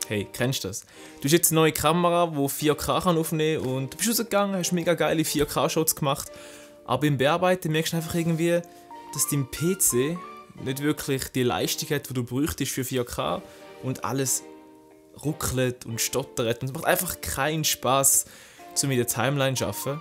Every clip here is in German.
Hey, kennst du das? Du hast jetzt eine neue Kamera, die 4K aufnehmen kann und du bist rausgegangen, hast mega geile 4K-Shots gemacht, aber beim Bearbeiten merkst du einfach irgendwie, dass dein PC nicht wirklich die Leistung hat, die du bräuchtest für 4K und alles ruckelt und stottert und es macht einfach keinen Spaß, um in der Timeline zu arbeiten.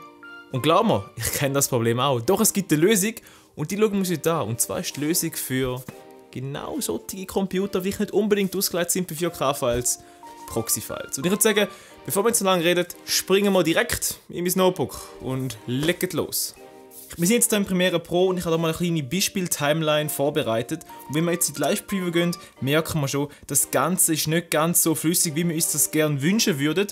Und glaub mir, ich kenne das Problem auch. Doch es gibt eine Lösung und die schauen wir uns heute an. Und zwar ist die Lösung für genau solche Computer, die nicht unbedingt ausgelegt sind für 4K-Files, Proxy-Files. Und ich würde sagen, bevor wir jetzt so lange reden, springen wir direkt in mein Notebook und legen los. Wir sind jetzt hier in Premiere Pro und ich habe hier mal eine kleine Beispiel-Timeline vorbereitet. Und wenn wir jetzt in die Live-Preview gehen, merken wir schon, das Ganze ist nicht ganz so flüssig, wie wir uns das gerne wünschen würden.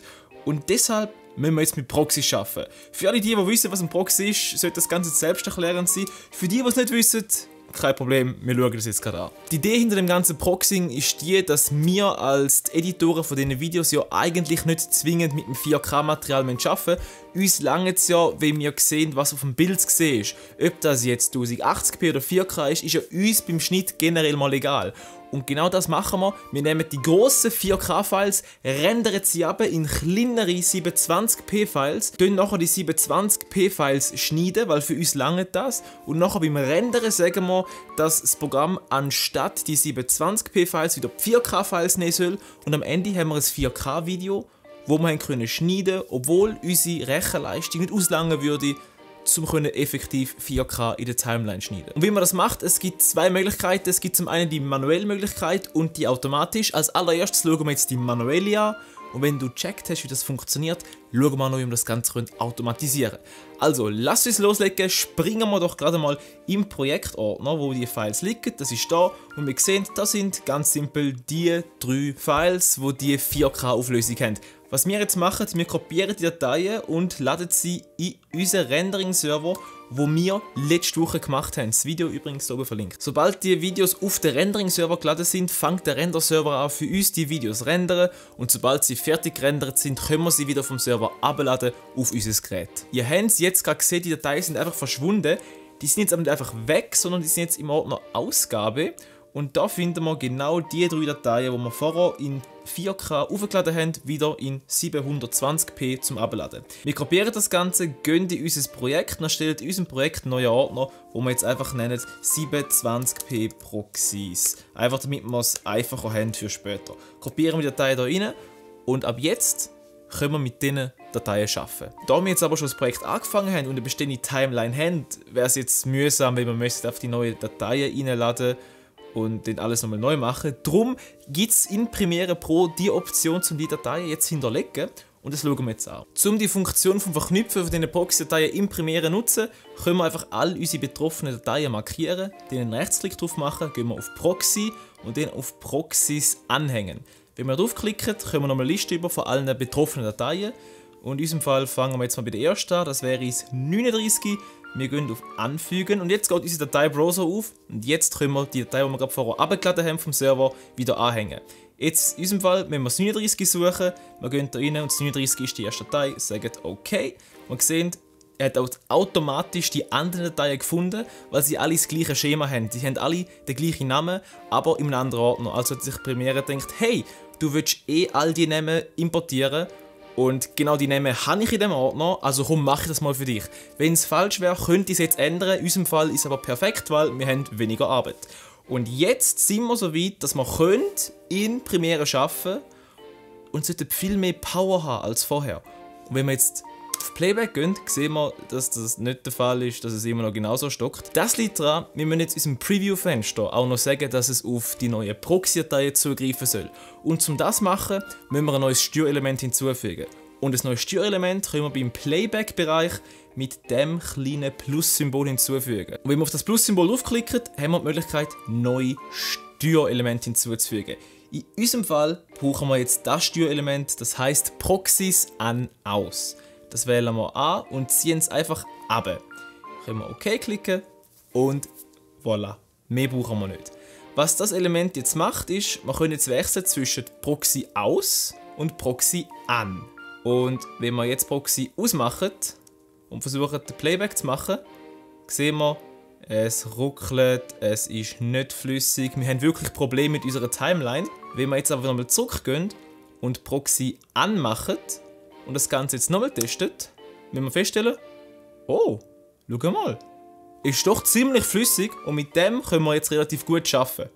Und deshalb müssen wir jetzt mit Proxys arbeiten. Für alle die wissen, was ein Proxy ist, sollte das Ganze selbsterklärend sein. Für die es nicht wissen, kein Problem, wir schauen das jetzt gerade an. Die Idee hinter dem ganzen Proxying ist die, dass wir als Editoren von diesen Videos ja eigentlich nicht zwingend mit dem 4K-Material arbeiten müssen. Uns langt es ja, wenn wir sehen, was auf dem Bild zu sehen ist. Ob das jetzt 1080p oder 4K ist ja uns beim Schnitt generell mal egal. Und genau das machen wir. Wir nehmen die grossen 4K-Files, rendern sie ab in kleinere 720p-Files, dann nachher die 720p-Files schneiden, weil für uns langt das. Und nachher beim Rendern sagen wir, dass das Programm anstatt die 720p-Files wieder die 4K-Files nehmen soll. Und am Ende haben wir ein 4K-Video, wo wir schneiden können, obwohl unsere Rechenleistung nicht auslangen würde, um effektiv 4K in der Timeline zu schneiden. Und wie man das macht, es gibt zwei Möglichkeiten. Es gibt zum einen die manuelle Möglichkeit und die automatisch. Als allererstes schauen wir jetzt die manuelle an. Und wenn du gecheckt hast, wie das funktioniert, schauen wir noch, wie wir das Ganze automatisieren können. Also, lass uns loslegen. Springen wir doch gerade mal im Projektordner, wo die Files liegen. Das ist da. Und wir sehen, das sind ganz simpel die 3 Files, die 4K-Auflösung haben. Was wir jetzt machen, wir kopieren die Dateien und laden sie in unseren Rendering-Server, wo wir letzte Woche gemacht haben. Das Video übrigens oben verlinkt. Sobald die Videos auf den Rendering-Server geladen sind, fängt der Render-Server an für uns die Videos zu rendern und sobald sie fertig gerendert sind, können wir sie wieder vom Server abladen auf unser Gerät. Ihr habt es jetzt gerade gesehen, die Dateien sind einfach verschwunden. Die sind jetzt aber nicht einfach weg, sondern die sind jetzt im Ordner Ausgabe. Und da finden wir genau die 3 Dateien, die wir vorher in 4K aufgeladen haben, wieder in 720p zum Abladen. Wir kopieren das Ganze, gehen in unser Projekt und erstellen in unserem Projekt einen neuen Ordner, wo wir jetzt einfach nennen 720p Proxys. Einfach damit wir es einfacher haben für später. Kopieren wir die Dateien hier rein und ab jetzt können wir mit diesen Dateien arbeiten. Da wir jetzt aber schon das Projekt angefangen haben und eine bestehende Timeline haben, wäre es jetzt mühsam, wenn wir auf die neuen Dateien reinladen und dann alles nochmal neu machen. Darum gibt es in Premiere Pro die Option, um die Dateien jetzt zu hinterlegen. Und das schauen wir jetzt an. Um die Funktion vom Verknüpfen von diesen Proxy-Dateien in Premiere zu nutzen, können wir einfach all unsere betroffenen Dateien markieren, dann einen Rechtsklick drauf machen, gehen wir auf Proxy und dann auf Proxys anhängen. Wenn wir draufklicken, können wir nochmal eine Liste über von allen betroffenen Dateien. Und in diesem Fall fangen wir jetzt mal bei der ersten an, das wäre es 39. Wir gehen auf Anfügen und jetzt geht unser Dateibrowser auf und jetzt können wir die Datei, die wir gerade vorher abgeladen haben vom Server, wieder anhängen. Jetzt in unserem Fall, wenn wir das 39 suchen, wir gehen da rein und das 39 ist die erste Datei, sagen OK. Wir sehen, er hat automatisch die anderen Dateien gefunden, weil sie alle das gleiche Schema haben. Sie haben alle den gleichen Namen, aber in einem anderen Ordner. Also hat sich Premiere gedacht, hey, du willst all die Namen importieren. Und genau die Namen habe ich in dem Ordner, also komm, mache ich das mal für dich. Wenn es falsch wäre, könnte ich es jetzt ändern. In unserem Fall ist es aber perfekt, weil wir haben weniger Arbeit. Und jetzt sind wir so weit, dass wir in Premiere arbeiten können und sollten viel mehr Power haben als vorher. Und wenn wir jetzt auf Playback gehen, sehen wir, dass das nicht der Fall ist, dass es immer noch genauso stockt. Das liegt daran, wir müssen jetzt in unserem Preview-Fenster auch noch sagen, dass es auf die neuen Proxy-Dateien zugreifen soll. Und um das zu machen, müssen wir ein neues Steuerelement hinzufügen. Und ein neues Steuerelement können wir beim Playback-Bereich mit dem kleinen Plus-Symbol hinzufügen. Und wenn wir auf das Plus-Symbol aufklicken, haben wir die Möglichkeit, neue Steuerelemente hinzuzufügen. In unserem Fall brauchen wir jetzt das Steuerelement, das heisst Proxys an/aus. Das wählen wir an und ziehen es einfach ab. Können wir OK klicken und voilà, mehr brauchen wir nicht. Was das Element jetzt macht, ist, wir können jetzt wechseln zwischen Proxy aus und Proxy an. Und wenn wir jetzt Proxy ausmachen und versuchen, den Playback zu machen, sehen wir, es ruckelt, es ist nicht flüssig. Wir haben wirklich Probleme mit unserer Timeline. Wenn wir jetzt aber nochmal zurückgehen und Proxy anmachen und das Ganze jetzt nochmal testen, müssen wir feststellen, oh, schau mal, ist doch ziemlich flüssig und mit dem können wir jetzt relativ gut arbeiten.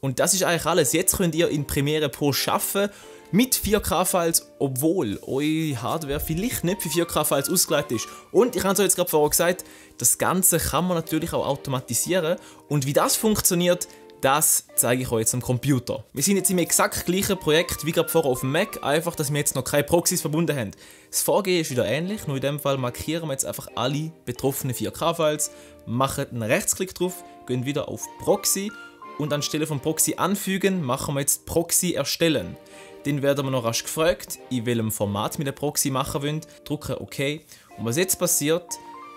Und das ist eigentlich alles. Jetzt könnt ihr in Premiere Pro arbeiten mit 4K-Files, obwohl eure Hardware vielleicht nicht für 4K-Files ausgelegt ist. Und ich habe es euch jetzt gerade vorher gesagt, das Ganze kann man natürlich auch automatisieren. Und wie das funktioniert, das zeige ich euch jetzt am Computer. Wir sind jetzt im exakt gleichen Projekt wie gerade vorher auf dem Mac, einfach, dass wir jetzt noch keine Proxys verbunden haben. Das Vorgehen ist wieder ähnlich, nur in dem Fall markieren wir jetzt einfach alle betroffenen 4K-Files, machen einen Rechtsklick drauf, gehen wieder auf Proxy und anstelle von Proxy anfügen, machen wir jetzt Proxy erstellen. Dann werden wir noch rasch gefragt, in welchem Format wir den Proxy machen wollen, drücken OK. Und was jetzt passiert,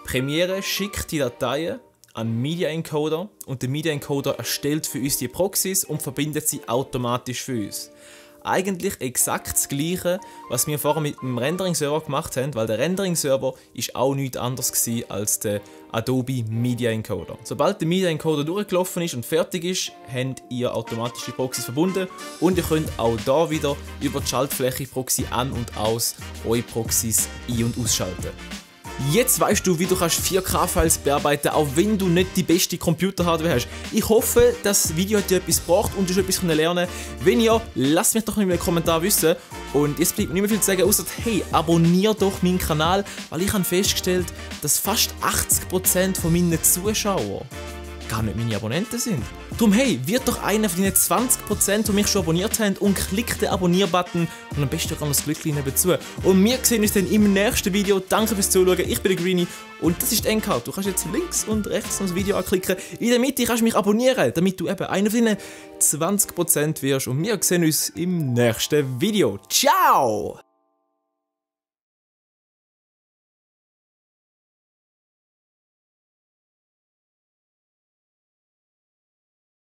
Premiere schickt die Dateien an Media Encoder und der Media Encoder erstellt für uns die Proxys und verbindet sie automatisch für uns. Eigentlich exakt das Gleiche, was wir vorher mit dem Rendering-Server gemacht haben, weil der Rendering-Server ist auch nichts anderes gewesen als der Adobe Media Encoder. Sobald der Media Encoder durchgelaufen ist und fertig ist, habt ihr automatisch die Proxys verbunden und ihr könnt auch da wieder über die Schaltfläche Proxy an und aus eure Proxys ein- und ausschalten. Jetzt weißt du, wie du 4K-Files bearbeiten kannst, auch wenn du nicht die beste Computer-Hardware hast. Ich hoffe, das Video hat dir etwas gebracht und du hast etwas lernen können. Wenn ja, lass mich doch in den Kommentaren wissen. Und jetzt bleibt mir nicht mehr viel zu sagen, außer hey, abonniere doch meinen Kanal, weil ich habe festgestellt, dass fast 80% von meinen Zuschauern gar nicht meine Abonnenten sind. Darum hey, wird doch einer von den 20%, die mich schon abonniert haben und klickt den Abonnier-Button und am besten noch das Glückchen nebenzu. Und wir sehen uns dann im nächsten Video. Danke fürs Zuschauen, ich bin der Greenie und das ist die Endcard. Du kannst jetzt links und rechts noch das Video anklicken. In der Mitte kannst du mich abonnieren, damit du eben einer von den 20% wirst und wir sehen uns im nächsten Video. Ciao!